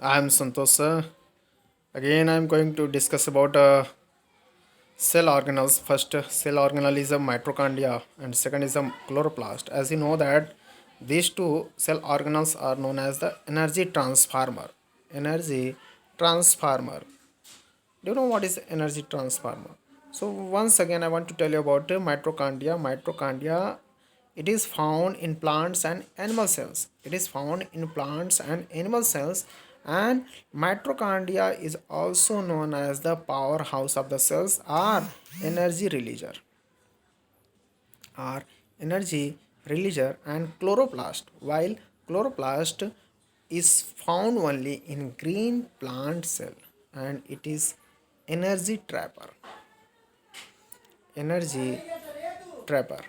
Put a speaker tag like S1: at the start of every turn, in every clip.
S1: I'm Santosh sir. Again, I'm going to discuss about cell organelles. First, cell organelle is a mitochondria, and second is a chloroplast. As you know that these two cell organelles are known as the energy transformer. Energy transformer. Do you know what is energy transformer? So once again, I want to tell you about mitochondria. Mitochondria, it is found in plants and animal cells. It is found in plants and animal cells, and mitochondria is also known as the powerhouse of the cells or energy releaser or energy releaser and chloroplast. While chloroplast is found only in green plant cell, and it is energy trapper. Energy trapper.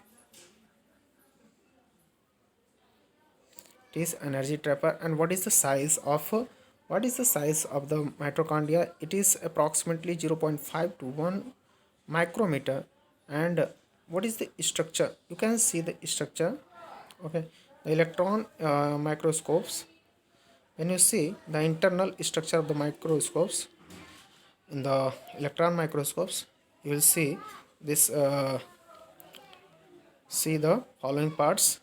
S1: It is energy trapper. And what is the size of the mitochondria? It is approximately 0.5 to 1 micrometer. And what is the structure? You can see the structure. Okay, the electron microscopes. When you see the internal structure of the microscopes, in the electron microscopes, you will see this. See the following parts.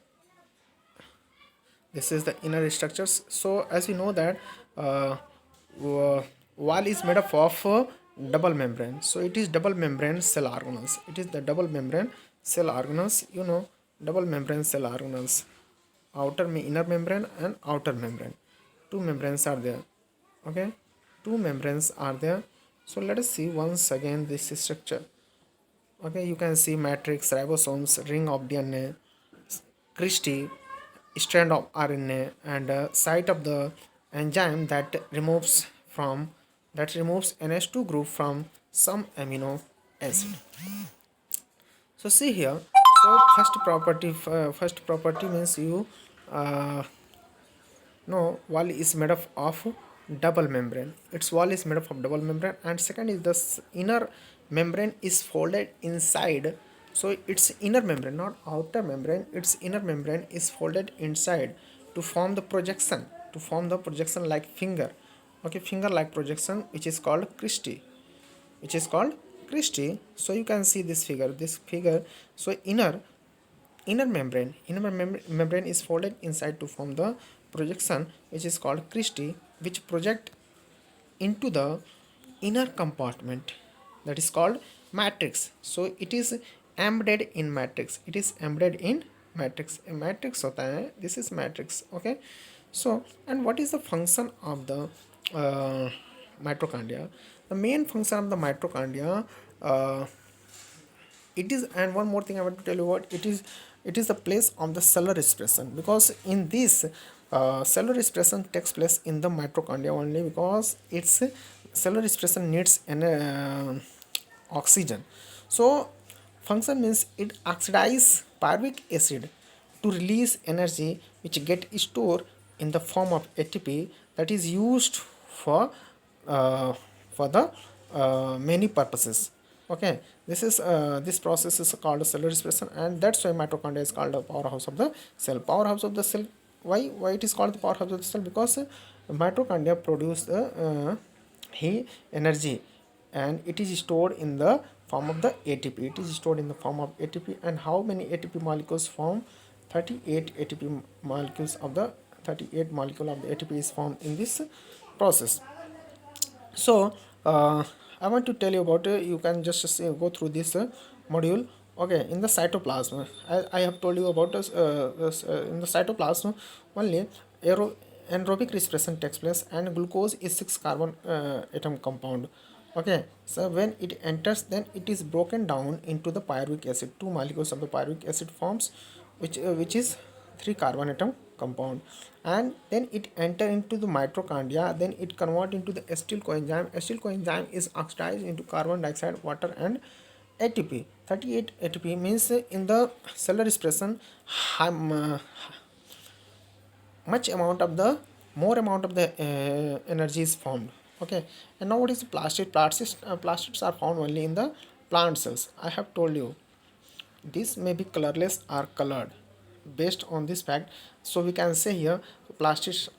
S1: This is the inner structures. So as we know that wall is made up of double membrane, so it is double membrane cell organelles. It is the double membrane cell organelles. Double membrane cell organelles, inner membrane and outer membrane. Two membranes are there. Okay, two membranes are there. So let us see once again this structure. Okay, you can see matrix, ribosomes, ring of DNA, Christie, strand of RNA, and site of the enzyme that removes NH2 group from some amino acid. So see here. So first property means you uh, no, wall is made up of double membrane. Its wall is made up of double membrane, and second is the inner membrane is folded inside. So its inner membrane, not outer membrane, its inner membrane is folded inside to form the projection, like finger. Okay, finger like projection, which is called Christie. So you can see this figure. So inner membrane is folded inside to form the projection, which is called Christie, which project into the inner compartment, that is called matrix. So it is embedded in matrix. A matrix hota hai. This is matrix. Okay, so and what is the function of the uh, mitochondria? The main function of the mitochondria, uh, it is, and one more thing I want to tell you what it is. It is the place of the cellular expression, because in this cellular expression takes place in the mitochondria only, because its cellular expression needs an oxygen. So function means it oxidize pyruvic acid to release energy, which get stored in the form of ATP, that is used for uh, the many purposes. Okay, this process is called cellular respiration, and that's why mitochondria is called the powerhouse of the cell. Powerhouse of the cell. Why it is called the powerhouse of the cell? Because mitochondria produce the heat energy, and it is stored in the form of the ATP. It is stored in the form of ATP. And how many ATP molecules form? 38 ATP molecules of the 38 molecule of the ATP is formed in this process. So I want to tell you about you can just go through this module. Okay, in the cytoplasm, I have told you about in the cytoplasm only anaerobic respiration takes place, and glucose is 6 carbon atom compound. Okay, so when it enters, then it is broken down into the pyruvic acid. Two molecules of the pyruvic acid forms, which is 3 carbon atom compound, and then it enter into the mitochondria. Then it convert into the acetyl coenzyme. Acetyl coenzyme is oxidized into carbon dioxide, water, and ATP. 38 ATP means in the cellular expression, much amount of the more amount of the energy is formed. Okay, and now what is the plastids are found only in the plant cells. I have told you these may be colorless or colored. Based on this fact, so we can say here plastics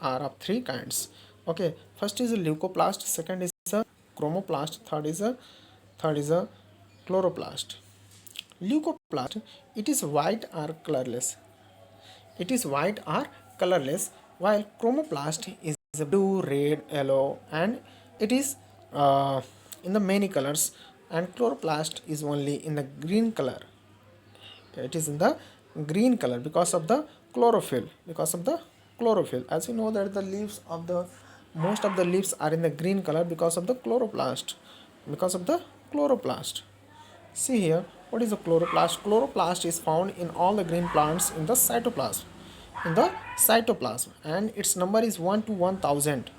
S1: are of three kinds. Okay, first is a leucoplast, second is a chromoplast, third is a chloroplast. Leucoplast, it is white or colorless. It is white or colorless, while chromoplast is blue, red, yellow, and it is in the many colors. And chloroplast is only in the green color. It is in the green color because of the chlorophyll. Because of the chlorophyll, as you know that the leaves of the most of the leaves are in the green color because of the chloroplast. Because of the chloroplast. See here, what is the chloroplast? Chloroplast is found in all the green plants in the cytoplasm. In the cytoplasm, and its number is 1 to 1000.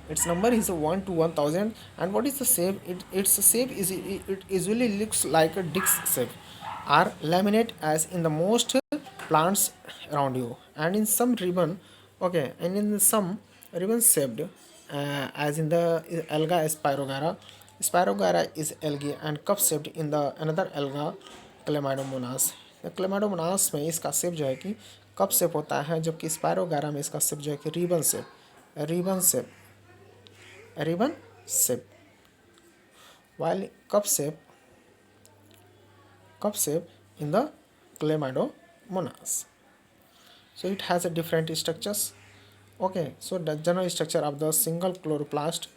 S1: Its number is 1 to 1000. And what is the shape? Its shape is, it usually looks like a disc shape or laminate as in the most plants around you, and in some ribbon, okay, and in some ribbon shaped, as in the alga spirogara. Spirogara is algae and cup shaped in the another alga Chlamydomonas. Chlamydomonas में इसका shape जो है कि cup shape होता है, जबकि spirogyra में इसका शेप जो है कि ribbon shape. while cup shape in the Chlamydomonas. So it has a different structures. Okay, so the general structure of the single chloroplast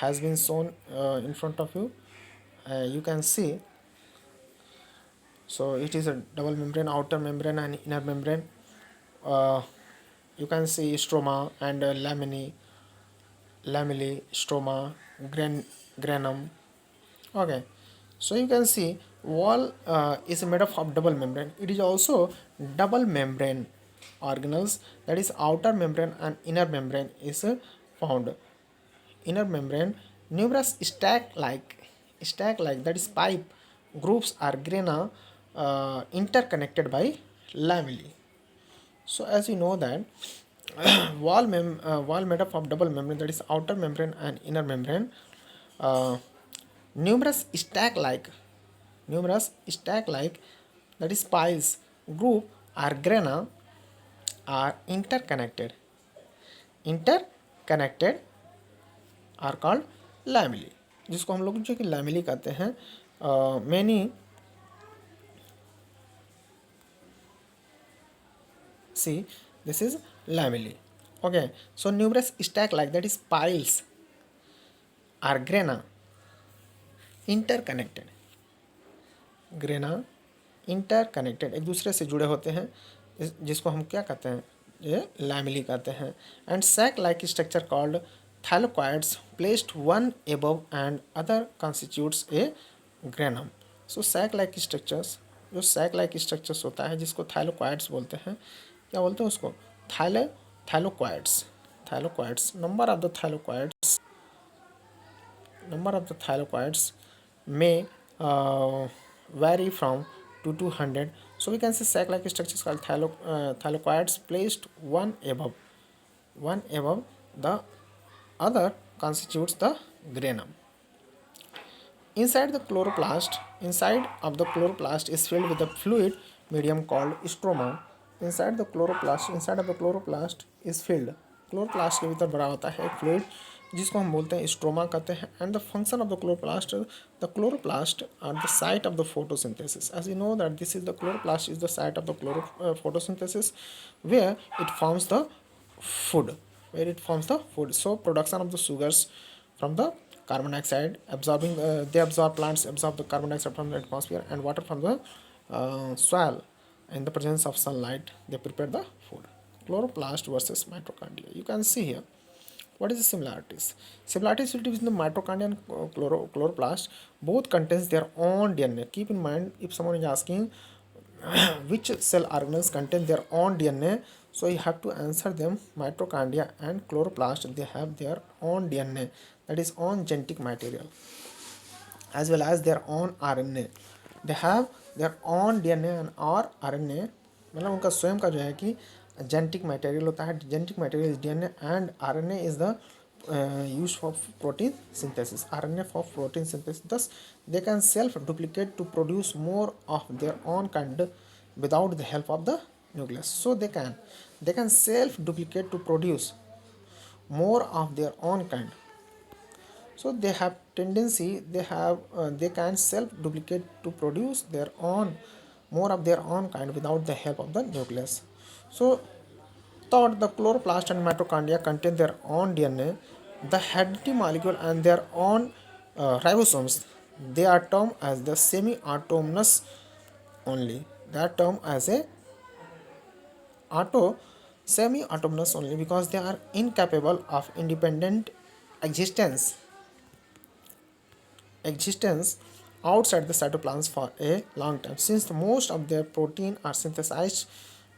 S1: has been shown in front of you. You can see. So it is a double membrane, outer membrane and inner membrane. Uh, you can see stroma and lamellae, stroma, granum. Okay, so you can see wall is made up of double membrane. It is also double membrane organelles, that is outer membrane and inner membrane is found. Inner membrane, numerous stack like that is pipe groups are grana interconnected by lamellae. So as you know that wall made up of double membrane, that is outer membrane and inner membrane. uh, numerous stack like that is piles group or grana are interconnected are called lamellae, जिसको हम लोग जो कि lamellae कहते हैं. many see, this is lamellae. Okay, so numerous stack like that is piles are grana interconnected एक दूसरे से जुड़े होते हैं, जिसको हम क्या कहते हैं, ये लैमिली कहते हैं. And sac like structure called thylakoids placed one above and other constitutes a granum. So sac like structures, जो सैक लाइक स्ट्रक्चर्स होता है जिसको थैलोक्वाइड्स बोलते हैं. क्या बोलते हैं उसको? Thylakoids. Number of the thylakoids may vary from 2 to 100. So we can say sac-like structures called thylakoids placed one above the other constitutes the granum. Inside of the chloroplast is filled with a fluid medium called stroma. inside of the chloroplast is filled. Chloroplast के भीतर भरा होता है एक fluid जिसको हम बोलते हैं स्ट्रोमा कहते हैं. And the function of the chloroplast are the site of the photosynthesis. As you know that this is the chloroplast is the site of the photosynthesis where it forms the food. So production of the sugars from the carbon dioxide, plants absorb the carbon dioxide from the atmosphere and water from the soil. In the presence of sunlight, they prepare the food. Chloroplast versus mitochondria. You can see here. What is the similarities? Similarities between the mitochondria and chloroplast. Both contains their own DNA. Keep in mind, if someone is asking which cell organelles contain their own DNA, so you have to answer them. Mitochondria and chloroplast, they have their own DNA, that is own genetic material, as well as their own RNA. They have their own DNA and और RNA, मतलब उनका स्वयं का जो है कि genetic material होता है. Genetic material is DNA and RNA is the use for protein synthesis. RNA for protein synthesis. thus they can self duplicate to produce more of their own kind without the help of the nucleus. So they can self duplicate to produce more of their own kind. So they have tendency, they can self duplicate to produce their own more of their own kind without the help of the nucleus. So thought the chloroplast and mitochondria contain their own DNA, the heredity molecule and their own ribosomes. They are termed as the semi-autonomous only. They are termed as a auto semi-autonomous only because they are incapable of independent existence existence outside the cytoplasm for a long time, since most of their protein are synthesized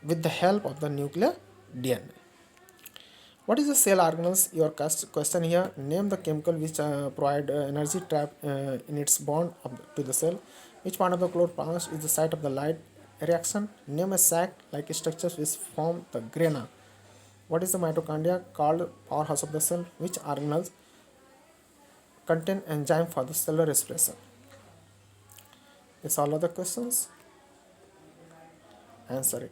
S1: with the help of the nuclear DNA. What is the cell organelles? Your question here. Name the chemical which provide energy trap in its bond to the cell. Which part of the chloroplast is the site of the light reaction? Name a sac-like structures which form the grana. What is the mitochondria called powerhouse of the cell? Which organelles contain enzyme for the cellular respiration? Is all other questions? Answer it.